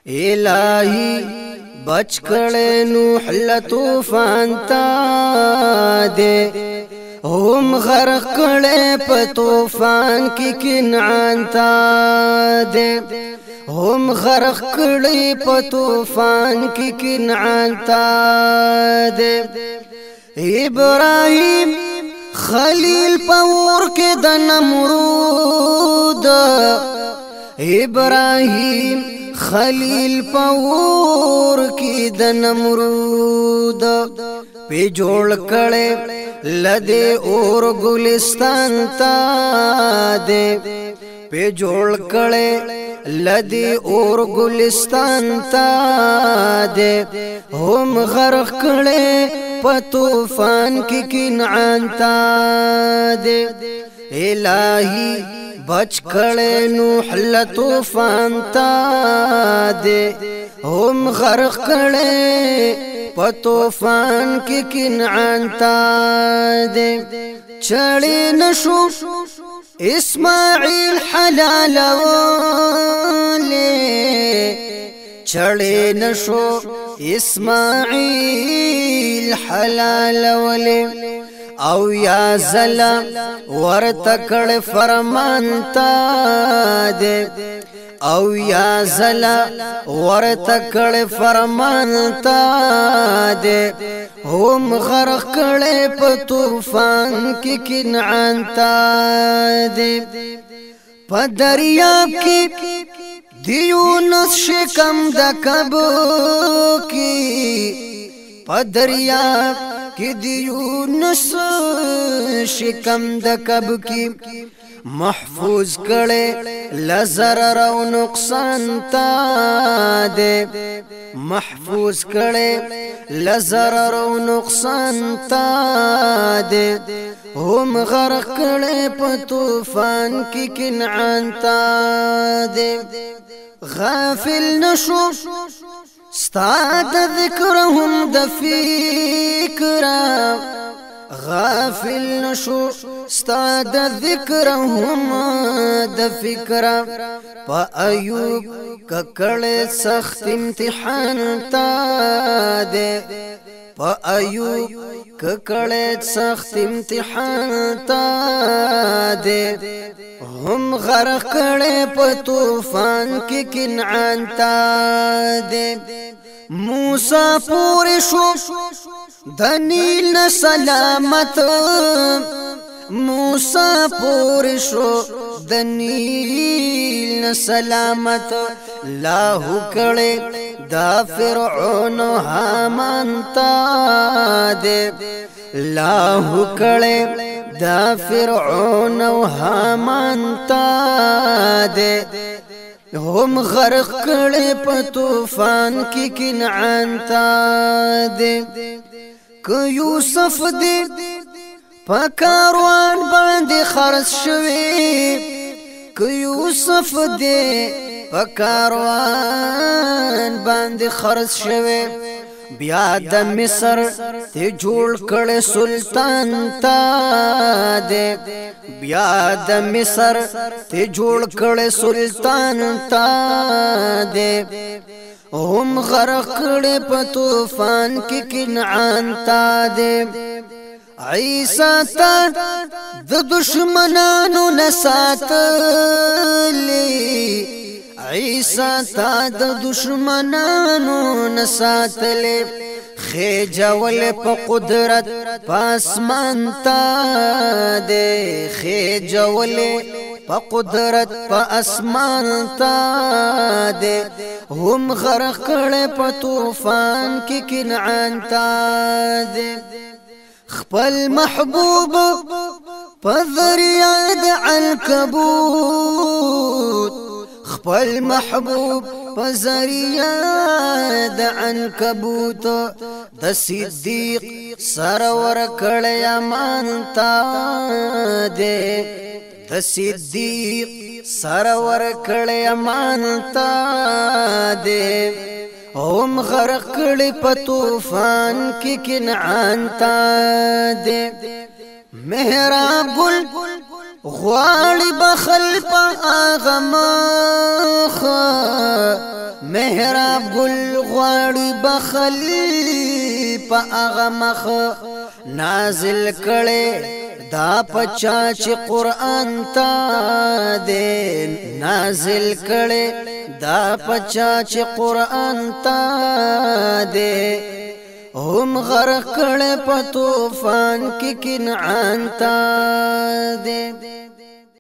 الہی بچ کړه نوح له طوفان تا دے هم غرق کړه په طوفان کې کنعان تا دے هم غرق کړه په طوفان کې کنعان تا دے ابراهیم خلیل پور کې د نمرود ابراهیم خلیل پور کې د نمرود په جوړ کړي لدې اور ګلستان تا دے په جوړ کړي لدې اور ګلستان تا دے هم غرق کړي په طوفان کې کنعان تا دے الہی بچ کړه نوح له طوفان تا دے هم غرق کړه په طوفان کې کنعان تا دے چړې نشو اسماعیل حلال ولې چړې نشو اسماعیل حلال ولې او یا زلا ورتکړ فرمان تا دے او یا زلا ورتکړ فرمان تا دے هم غرق کړه په طوفان کې کنعان تا دے په دریاب کې دیونس شکم د کبو کې په دریاب کہ دیونس شکم د کب کی محفوظ کړي لزرر او نقصان تا دے محفوظ کړي لزرر او نقصان تا دے هم غرق کړي په طوفان کې کنعان تا دے غافل نشو ستاد ذکرهم د فکرا غافل نشو ستاد ذکرهم د فکرا په ایوب ککړې سخت امتحان تا دے په ایوب ککړې سخت امتحان تا دے هم غرق کړه په طوفان کې کنعان تا دے موسی پورې شو د نیل نه سلامت موسی پورې شو د نیل نه سلامت لاهو کړه دا فرعون حامان تا دے لاهو کړه دا فرعون و حامان تا دے هم غرق کړي په طوفان کې کنعان تا دے که یوسف دے په کاروان باندې خرڅ شوی که یوسف دے په کاروان باندې خرڅ شوی بیا د مصر ته جوړ کړه سلطان تا دے بیا د مصر ته جوړ کړه سلطان تا دے هم غرق کړه په طوفان کې کنعان تا دے عیسی تا د دشمنانو نساتلی عیسی تا د دشمنانو نساتلی خیجول په قدرت پاسمان تا دے خیجول په قدرت په اسمان تا دے هم غرق کړه په طوفان کې کنعان تا دے خپل محبوب په ذریعه د عنکبوت خپل محبوب په ذریعه د عنکبوت د صدیق سرور کړه امان تا دے د صدیق سرور کړه امان تا دے هم غرق کړي په طوفان کې کنعان تا دے محراب گل غواړي بخل په اغه مخ محراب گل غواړي بخلی په هغه مخ نازل کړي دا پچا چې قرآن تا دې نازل کړي دا پچا چې قرآن تا دې هم غرق کړي په طوفان کې کنعان تا دې